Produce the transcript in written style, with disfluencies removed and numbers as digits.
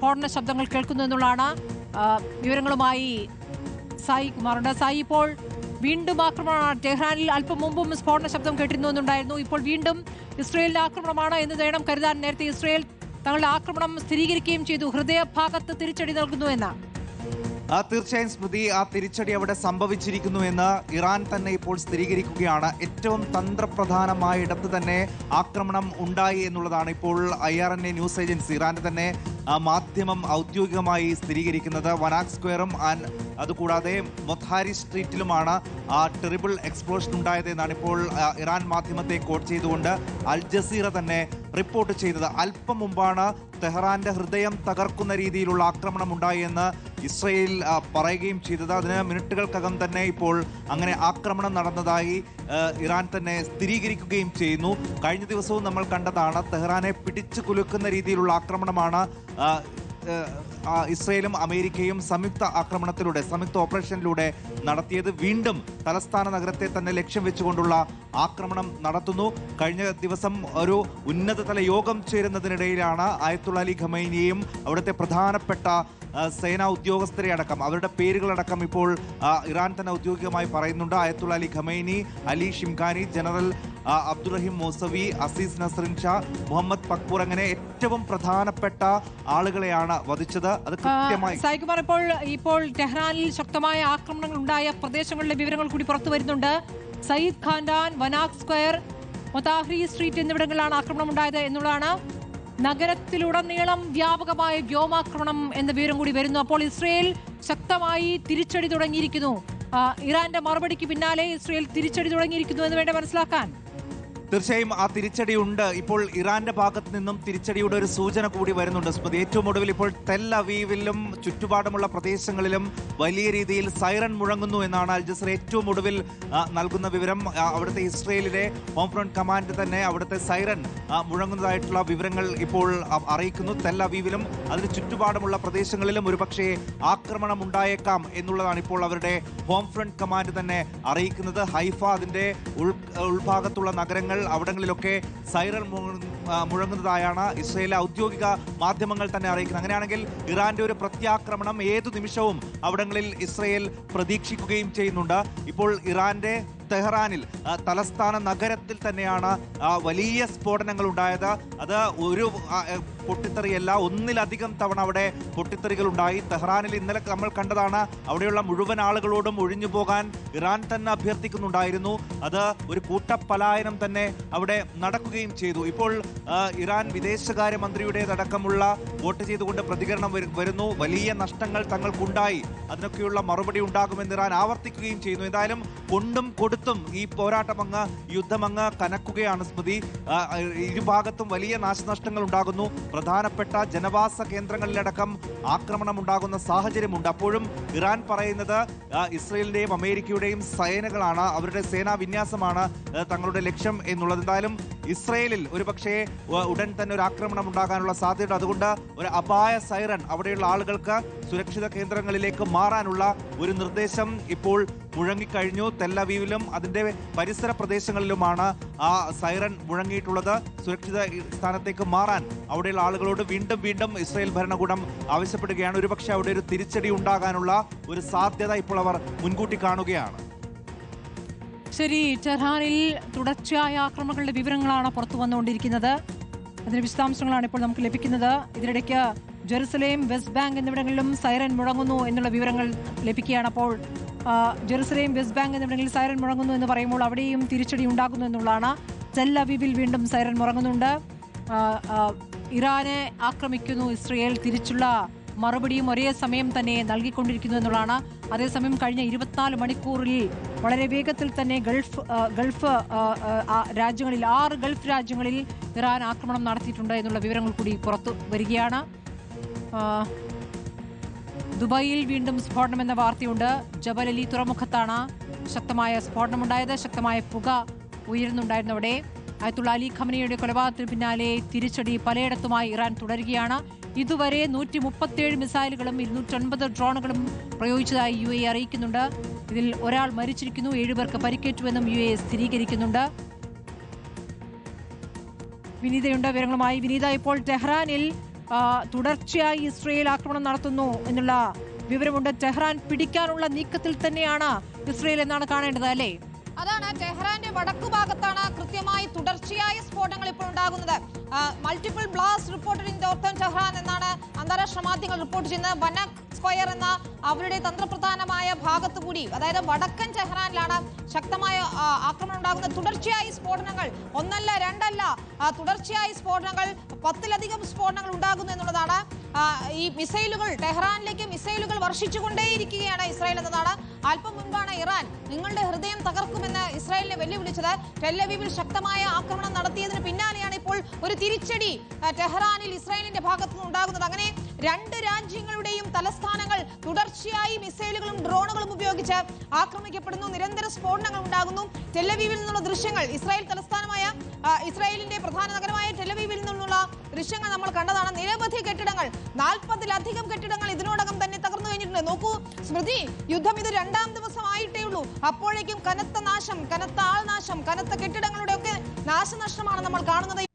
സ്ഫോടന ശബ്ദങ്ങൾ കേൾക്കുന്നു എന്നുള്ളതാണ്. വിവരങ്ങളുമായി സായി കുമാറുണ്ട്. സായി, ഇപ്പോൾ വീണ്ടും ആക്രമണമാണ്. ടെഹ്റാനിൽ അല്പം മുമ്പും സ്ഫോടന ശബ്ദം കേട്ടിരുന്നുണ്ടായിരുന്നു. ഇപ്പോൾ വീണ്ടും ഇസ്രയേലിന്റെ ആക്രമണമാണ് എന്ന് വേണം കരുതാൻ. നേരത്തെ ഇസ്രയേൽ തങ്ങളുടെ ആക്രമണം സ്ഥിരീകരിക്കുകയും ചെയ്തു, ഹൃദയഭാഗത്ത് തിരിച്ചടി നൽകുന്നു എന്ന്. തീർച്ചയായും സ്മൃതി, ആ തിരിച്ചടി അവിടെ സംഭവിച്ചിരിക്കുന്നു എന്ന് ഇറാൻ തന്നെ ഇപ്പോൾ സ്ഥിരീകരിക്കുകയാണ്. ഏറ്റവും തന്ത്രപ്രധാനമായ ഇടത്ത് തന്നെ ആക്രമണം ഉണ്ടായി എന്നുള്ളതാണ് ഇപ്പോൾ IRNA ന്യൂസ് ഏജൻസി, ഇറാന്റെ തന്നെ മാധ്യമം ഔദ്യോഗികമായി സ്ഥിരീകരിക്കുന്നത്. വനാക് സ്ക്വയറും അതുകൂടാതെ മൊത്താരി സ്ട്രീറ്റിലുമാണ് ആ ടെറിബിൾ എക്സ്പ്ലോഷൻ ഉണ്ടായത് എന്നാണ് ഇപ്പോൾ ഇറാൻ മാധ്യമത്തെ കോട്ട് ചെയ്തുകൊണ്ട് അൽ ജസീറ തന്നെ റിപ്പോർട്ട് ചെയ്തത്. അല്പം മുമ്പാണ് തെഹ്റാന്റെ ഹൃദയം തകർക്കുന്ന രീതിയിലുള്ള ആക്രമണം ഉണ്ടായി എന്ന് ഇസ്രയേൽ പറയുകയും ചെയ്തത്. അതിന് മിനിറ്റുകൾക്കകം തന്നെ ഇപ്പോൾ അങ്ങനെ ആക്രമണം നടന്നതായി ഇറാൻ തന്നെ സ്ഥിരീകരിക്കുകയും ചെയ്യുന്നു. കഴിഞ്ഞ ദിവസവും നമ്മൾ കണ്ടതാണ്, തെഹ്റാനെ പിടിച്ചു കുലുക്കുന്ന രീതിയിലുള്ള ആക്രമണമാണ് ഇസ്രയേലും അമേരിക്കയും സംയുക്ത ഓപ്പറേഷനിലൂടെ നടത്തിയത്. വീണ്ടും തലസ്ഥാന നഗരത്തെ തന്നെ ലക്ഷ്യം വെച്ചുകൊണ്ടുള്ള ആക്രമണം നടത്തുന്നു. കഴിഞ്ഞ ദിവസം ഒരു ഉന്നതതല യോഗം ചേരുന്നതിനിടയിലാണ് അയത്തുള്ള അലി ഖമൈനിയെയും അവിടുത്തെ പ്രധാനപ്പെട്ട സേനാ ഉദ്യോഗസ്ഥരെ അടക്കം അവരുടെ പേരുകളടക്കം ഇപ്പോൾ ഇറാൻ തന്നെ ഔദ്യോഗികമായി പറയുന്നുണ്ട്. Ayatollah Ali Khamenei, Ali Shamkhani, general Abdolrahim Mousavi, Aziz Nasirzadeh, Mohammad Pakpour, അങ്ങനെ ഏറ്റവും പ്രധാനപ്പെട്ട ആളുകളെയാണ് വധിച്ചത്. അത് കൃത്യമായി ഇപ്പോൾ ടെഹ്റാനിൽ ശക്തമായ ആക്രമണങ്ങൾ ഉണ്ടായ പ്രദേശങ്ങളിലെ വിവരങ്ങൾ കൂടി പുറത്തു വരുന്നുണ്ട്. സയ്യിദ് ഖാൻഡാൻ, വനാക് സ്ക്വയർ, മൊത്താഹ്രി സ്ട്രീറ്റ് എന്നിവിടങ്ങളിലാണ് ആക്രമണം ഉണ്ടായത് എന്നുള്ളതാണ്. നഗരത്തിലുടനീളം വ്യാപകമായ വ്യോമാക്രമണം എന്ന വിവരം കൂടി വരുന്നു. അപ്പോൾ ഇസ്രയേൽ ശക്തമായി തിരിച്ചടി തുടങ്ങിയിരിക്കുന്നു. ഇറാന്റെ മറുപടിക്ക് പിന്നാലെ ഇസ്രയേൽ തിരിച്ചടി തുടങ്ങിയിരിക്കുന്നു എന്ന് വേണ്ട മനസ്സിലാക്കാൻ. തീർച്ചയായും ആ തിരിച്ചടി ഉണ്ട്. ഇപ്പോൾ ഇറാന്റെ ഭാഗത്ത് നിന്നും തിരിച്ചടിയുടെ ഒരു സൂചന കൂടി വരുന്നുണ്ട് സ്മൃതി. ഏറ്റവും ഒടുവിൽ ഇപ്പോൾ തെൽ അവീവിലും ചുറ്റുപാടുമുള്ള പ്രദേശങ്ങളിലും വലിയ രീതിയിൽ സൈറൺ മുഴങ്ങുന്നു എന്നാണ് അൽ ജസീറ ഏറ്റവും ഒടുവിൽ നൽകുന്ന വിവരം. അവിടുത്തെ ഇസ്രയേലിലെ ഹോം ഫ്രണ്ട് കമാൻഡ് തന്നെ അവിടുത്തെ സൈറൺ മുഴങ്ങുന്നതായിട്ടുള്ള വിവരങ്ങൾ ഇപ്പോൾ അറിയിക്കുന്നു. തെൽ അവീവിലും അതിന് ചുറ്റുപാടുമുള്ള പ്രദേശങ്ങളിലും ഒരുപക്ഷെ ആക്രമണം ഉണ്ടായേക്കാം എന്നുള്ളതാണ് ഇപ്പോൾ അവരുടെ ഹോം ഫ്രണ്ട് കമാൻഡ് തന്നെ അറിയിക്കുന്നത്. ഹൈഫ, അതിന്റെ ഉൾഭാഗത്തുള്ള നഗരങ്ങൾ, അവിടങ്ങളിലൊക്കെ സൈറൺ മുഴങ്ങുന്നതായാണ് ഇസ്രയേലിലെ ഔദ്യോഗിക മാധ്യമങ്ങൾ തന്നെ അറിയിക്കുന്നത്. അങ്ങനെയാണെങ്കിൽ ഇറാന്റെ ഒരു പ്രത്യാക്രമണം ഏതു നിമിഷവും അവിടങ്ങളിൽ ഇസ്രയേൽ പ്രതീക്ഷിക്കുകയും ചെയ്യുന്നുണ്ട്. ഇപ്പോൾ ഇറാന്റെ തെഹ്റാനിൽ തലസ്ഥാന നഗരത്തിൽ തന്നെയാണ് വലിയ സ്ഫോടനങ്ങൾ ഉണ്ടായത്. അത് ഒരു പൊട്ടിത്തെറിയല്ല, ഒന്നിലധികം തവണ അവിടെ പൊട്ടിത്തെറികൾ ഉണ്ടായി. തെഹ്റാനിൽ ഇന്നലെ നമ്മൾ കണ്ടതാണ്, അവിടെയുള്ള മുഴുവൻ ആളുകളോടും ഒഴിഞ്ഞു പോകാൻ ഇറാൻ തന്നെ അഭ്യർത്ഥിക്കുന്നുണ്ടായിരുന്നു. അത് ഒരു കൂട്ടപ്പലായനം തന്നെ അവിടെ നടക്കുകയും ചെയ്തു. ഇപ്പോൾ ഇറാൻ വിദേശകാര്യമന്ത്രിയുടേതടക്കമുള്ള വോട്ട് ചെയ്തുകൊണ്ട് പ്രതികരണം വരുന്നു. വലിയ നഷ്ടങ്ങൾ തങ്ങൾക്കുണ്ടായി, അതിനൊക്കെയുള്ള മറുപടി ഉണ്ടാകുമെന്ന് ഇറാൻ ആവർത്തിക്കുകയും ചെയ്യുന്നു. എന്തായാലും കൊണ്ടും കൊടുത്തും ഈ പോരാട്ടം യുദ്ധം കനക്കുകയാണ് സ്മൃതി. ഇരുഭാഗത്തും വലിയ നാശനഷ്ടങ്ങൾ ഉണ്ടാകുന്നു. പ്രധാനപ്പെട്ട ജനവാസ കേന്ദ്രങ്ങളിലടക്കം ആക്രമണം ഉണ്ടാകുന്ന സാഹചര്യമുണ്ട്. അപ്പോഴും ഇറാൻ പറയുന്നത് ഇസ്രയേലിന്റെയും അമേരിക്കയുടെയും സേനകളാണ്, അവരുടെ സേനാ വിന്യാസമാണ് തങ്ങളുടെ ലക്ഷ്യം എന്നുള്ളത്. എന്തായാലും ഇസ്രയേലിൽ ഒരുപക്ഷെ ഉടൻ തന്നെ ഒരു ആക്രമണം ഉണ്ടാകാനുള്ള സാധ്യത. അതുകൊണ്ട് ഒരു അപായ സൈറൺ അവിടെയുള്ള ആളുകൾക്ക് സുരക്ഷിത കേന്ദ്രങ്ങളിലേക്ക് മാറാനുള്ള ഒരു നിർദ്ദേശം ഇപ്പോൾ മുഴങ്ങിക്കഴിഞ്ഞു. തെൽ അവീവിലും അതിന്റെ പരിസര പ്രദേശങ്ങളിലുമാണ് ആ സൈറൺ മുഴങ്ങിയിട്ടുള്ളത്. സുരക്ഷിത സ്ഥാനത്തേക്ക് മാറാൻ അവിടെയുള്ള ആളുകളോട് വീണ്ടും ഇസ്രയേൽ ഭരണകൂടം ആവശ്യപ്പെടുകയാണ്. ഒരുപക്ഷെ അവിടെ ഒരു തിരിച്ചടി ഉണ്ടാകാനുള്ള ഒരു സാധ്യത ഇപ്പോൾ അവർ മുൻകൂട്ടി കാണുകയാണ്. ശരി, ടെഹ്റാനിൽ തുടർച്ചയായ ആക്രമണങ്ങളുടെ വിവരങ്ങളാണ് പുറത്തു വന്നുകൊണ്ടിരിക്കുന്നത്. അതിന്റെ വിശദാംശങ്ങളാണ് ഇപ്പോൾ നമുക്ക് ലഭിക്കുന്നത്. ഇതിനിടയ്ക്ക് ജെറുസലേം, വെസ്റ്റ് ബാങ്ക് എന്നിവിടങ്ങളിലും സൈറൻ മുഴങ്ങുന്നു എന്നുള്ള വിവരങ്ങൾ ലഭിക്കുകയാണ്. അപ്പോൾ ജെറുസലേം, വെസ്റ്റ് ബാങ്ക് എന്നിവിടങ്ങളിൽ സൈറൻ മുഴങ്ങുന്നു എന്ന് പറയുമ്പോൾ അവിടെയും തിരിച്ചടി ഉണ്ടാകുന്നു എന്നുള്ളതാണ്. ടെൽ അവീവിൽ വീണ്ടും സൈറൻ മുഴങ്ങുന്നുണ്ട്. ഇറാനെ ആക്രമിക്കുന്നു ഇസ്രയേൽ, തിരിച്ചുള്ള മറുപടിയും ഒരേ സമയം തന്നെ നൽകിക്കൊണ്ടിരിക്കുന്നു എന്നുള്ളതാണ്. അതേസമയം കഴിഞ്ഞ 24 മണിക്കൂറിൽ വളരെ വേഗത്തിൽ തന്നെ ഗൾഫ് രാജ്യങ്ങളിൽ 6 ഗൾഫ് രാജ്യങ്ങളിൽ ഇറാൻ ആക്രമണം നടത്തിയിട്ടുണ്ട് എന്നുള്ള വിവരങ്ങൾ കൂടി പുറത്തു വരികയാണ്. ദുബായിൽ വീണ്ടും സ്ഫോടനം എന്ന വാർത്തയുണ്ട്. ജബൽ അലി തുറമുഖത്താണ് ശക്തമായ സ്ഫോടനമുണ്ടായത്. ശക്തമായ പുക ഉയരുന്നുണ്ടായിരുന്നു അവിടെ. അയത്തുള്ള അലി ഖമനിയുടെ കൊലപാതകത്തിന് പിന്നാലെ തിരിച്ചടി പലയിടത്തുമായി ഇറാൻ തുടരുകയാണ്. ഇതുവരെ 137 മിസൈലുകളും 209 ഡ്രോണുകളും പ്രയോഗിച്ചതായി UAE അറിയിക്കുന്നുണ്ട്. ഇതിൽ ഒരാൾ മരിച്ചിരിക്കുന്നു, 7 പേർക്ക് പരിക്കേറ്റുവെന്നും UAE സ്ഥിരീകരിക്കുന്നുണ്ട്. വിനീതയുണ്ട് വിവരങ്ങളുമായി. വിനീത, ഇപ്പോൾ ടെഹ്റാനിൽ തുടർച്ചയായി ഇസ്രയേൽ ആക്രമണം നടത്തുന്നു എന്നുള്ള വിവരമുണ്ട്. ടെഹ്റാൻ പിടിക്കാനുള്ള നീക്കത്തിൽ തന്നെയാണ് ഇസ്രയേൽ എന്നാണ് കാണേണ്ടത്, അല്ലേ? അതാണ്, ടെഹ്റാന്റെ വടക്കു ഭാഗത്താണ് കൃത്യമായി തുടർച്ചയായ സ്ഫോടനങ്ങൾ ഇപ്പോൾ ഉണ്ടാകുന്നത്. Multiple blast reported in northern Tehran എന്നാണ് അന്താരാഷ്ട്ര മാധ്യമങ്ങൾ റിപ്പോർട്ട് ചെയ്യുന്നത്. വനക് സ്ക്വയർ എന്ന അവരുടെ തന്ത്രപ്രധാനമായ ഭാഗത്ത് കൂടി, അതായത് വടക്കൻ ടെഹ്റാനിലാണ് ശക്തമായ ആക്രമണം ഉണ്ടാകുന്നത്. തുടർച്ചയായി സ്ഫോടനങ്ങൾ, ഒന്നല്ല രണ്ടല്ല, തുടർച്ചയായി സ്ഫോടനങ്ങൾ, 10-ലധികം സ്ഫോടനങ്ങൾ ഉണ്ടാകുന്നു എന്നുള്ളതാണ്. ഈ മിസൈലുകൾ, ടെഹ്റാനിലേക്ക് മിസൈലുകൾ വർഷിച്ചുകൊണ്ടേയിരിക്കുകയാണ് ഇസ്രായേൽ എന്നതാണ്. അല്പം മുൻപാണ് ഇറാൻ നിങ്ങളുടെ ഹൃദയം തകർക്കുമെന്ന് ഇസ്രായേലിനെ വെല്ലുവിളിച്ചത്. ടെല്ലവീവിൽ ശക്തമായ ആക്രമണം നടത്തിയതിന് പിന്നാലെയാണ് ഇപ്പോൾ ഒരു തിരിച്ചടി ടെഹ്റാനിൽ ഇസ്രായേലിന്റെ ഭാഗത്തു നിന്ന് ഉണ്ടാകുന്നത്. അങ്ങനെ രണ്ട് രാജ്യങ്ങളുടെയും തലസ്ഥാനങ്ങൾ തുടർച്ചയായി മിസൈലുകളും ഡ്രോണുകളും ഉപയോഗിച്ച് ആക്രമിക്കപ്പെടുന്നു. നിരന്തര സ്ഫോടനങ്ങൾ ഉണ്ടാകുന്നു. ടെല്ലവീവിൽ നിന്നുള്ള ദൃശ്യങ്ങൾ, ഇസ്രായേൽ തലസ്ഥാനമായ ഇസ്രായേലിന്റെ പ്രധാന നഗരമായ ടെല്ലവീവിൽ നിന്നുള്ള ദൃശ്യങ്ങൾ നമ്മൾ കണ്ടതാണ്. നിരവധി കെട്ടിടങ്ങൾ, 40-ലധികം കെട്ടിടങ്ങൾ ഇതിനോടകം തന്നെ തകർന്നു കഴിഞ്ഞിട്ടുണ്ട്. നോക്കൂ സ്മൃതി, യുദ്ധം ഇത് 2ാം ദിവസം ആയിട്ടേ ഉള്ളൂ. അപ്പോഴേക്കും കനത്ത നാശം, കനത്ത ആൾനാശം, കനത്ത കെട്ടിടങ്ങളുടെ ഒക്കെ നാശനഷ്ടമാണ് നമ്മൾ കാണുന്നത്.